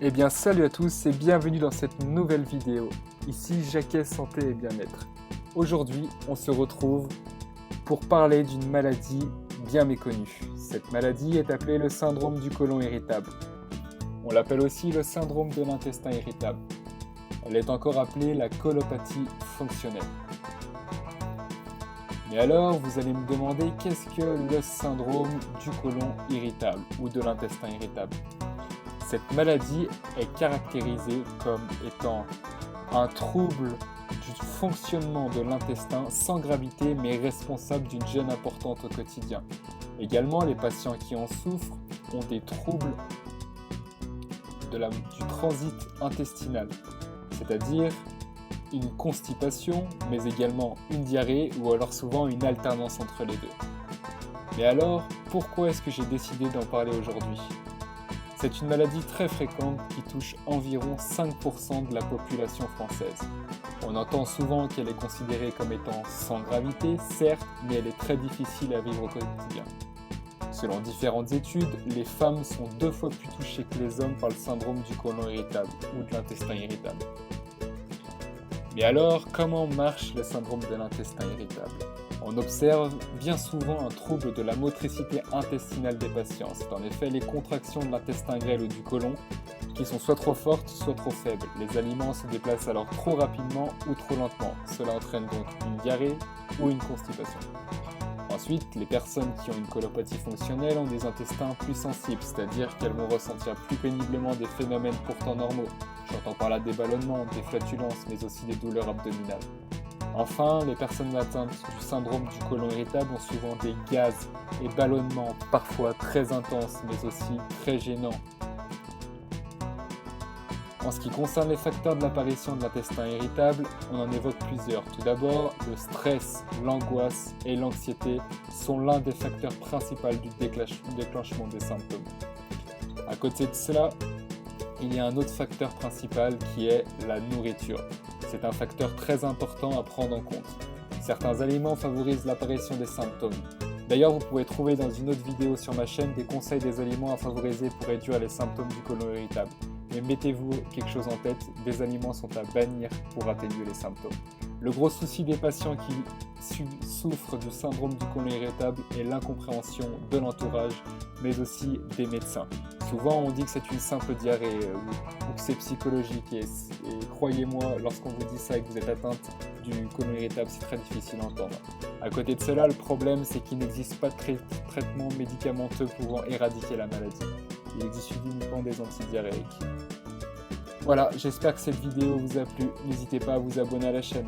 Eh bien salut à tous et bienvenue dans cette nouvelle vidéo. Ici Jacquet Santé et Bien-être. Aujourd'hui on se retrouve pour parler d'une maladie bien méconnue. Cette maladie est appelée le syndrome du côlon irritable. On l'appelle aussi le syndrome de l'intestin irritable. Elle est encore appelée la colopathie fonctionnelle. Mais alors vous allez me demander qu'est-ce que le syndrome du côlon irritable ou de l'intestin irritable? Cette maladie est caractérisée comme étant un trouble du fonctionnement de l'intestin sans gravité mais responsable d'une gêne importante au quotidien. Également, les patients qui en souffrent ont des troubles du transit intestinal, c'est-à-dire une constipation mais également une diarrhée ou alors souvent une alternance entre les deux. Mais alors, pourquoi est-ce que j'ai décidé d'en parler aujourd'hui ? C'est une maladie très fréquente qui touche environ 5% de la population française. On entend souvent qu'elle est considérée comme étant sans gravité, certes, mais elle est très difficile à vivre au quotidien. Selon différentes études, les femmes sont 2 fois plus touchées que les hommes par le syndrome du côlon irritable ou de l'intestin irritable. Mais alors, comment marche le syndrome de l'intestin irritable ? On observe bien souvent un trouble de la motricité intestinale des patients. C'est en effet les contractions de l'intestin grêle ou du côlon qui sont soit trop fortes, soit trop faibles. Les aliments se déplacent alors trop rapidement ou trop lentement. Cela entraîne donc une diarrhée ou une constipation. Ensuite, les personnes qui ont une colopathie fonctionnelle ont des intestins plus sensibles, c'est-à-dire qu'elles vont ressentir plus péniblement des phénomènes pourtant normaux. J'entends par là des ballonnements, des flatulences, mais aussi des douleurs abdominales. Enfin, les personnes atteintes du syndrome du côlon irritable ont souvent des gaz et ballonnements, parfois très intenses, mais aussi très gênants. En ce qui concerne les facteurs de l'apparition de l'intestin irritable, on en évoque plusieurs. Tout d'abord, le stress, l'angoisse et l'anxiété sont l'un des facteurs principaux du déclenchement des symptômes. À côté de cela, il y a un autre facteur principal qui est la nourriture. C'est un facteur très important à prendre en compte. Certains aliments favorisent l'apparition des symptômes. D'ailleurs, vous pouvez trouver dans une autre vidéo sur ma chaîne des conseils des aliments à favoriser pour réduire les symptômes du côlon irritable. Mais mettez-vous quelque chose en tête, des aliments sont à bannir pour atténuer les symptômes. Le gros souci des patients qui souffrent du syndrome du côlon irritable est l'incompréhension de l'entourage, mais aussi des médecins. Souvent, on dit que c'est une simple diarrhée ou que c'est psychologique. Et croyez-moi, lorsqu'on vous dit ça et que vous êtes atteinte du côlon irritable, c'est très difficile à entendre. À côté de cela, le problème, c'est qu'il n'existe pas de traitement médicamenteux pouvant éradiquer la maladie. Il existe uniquement des antidiarrhéiques. Voilà, j'espère que cette vidéo vous a plu. N'hésitez pas à vous abonner à la chaîne.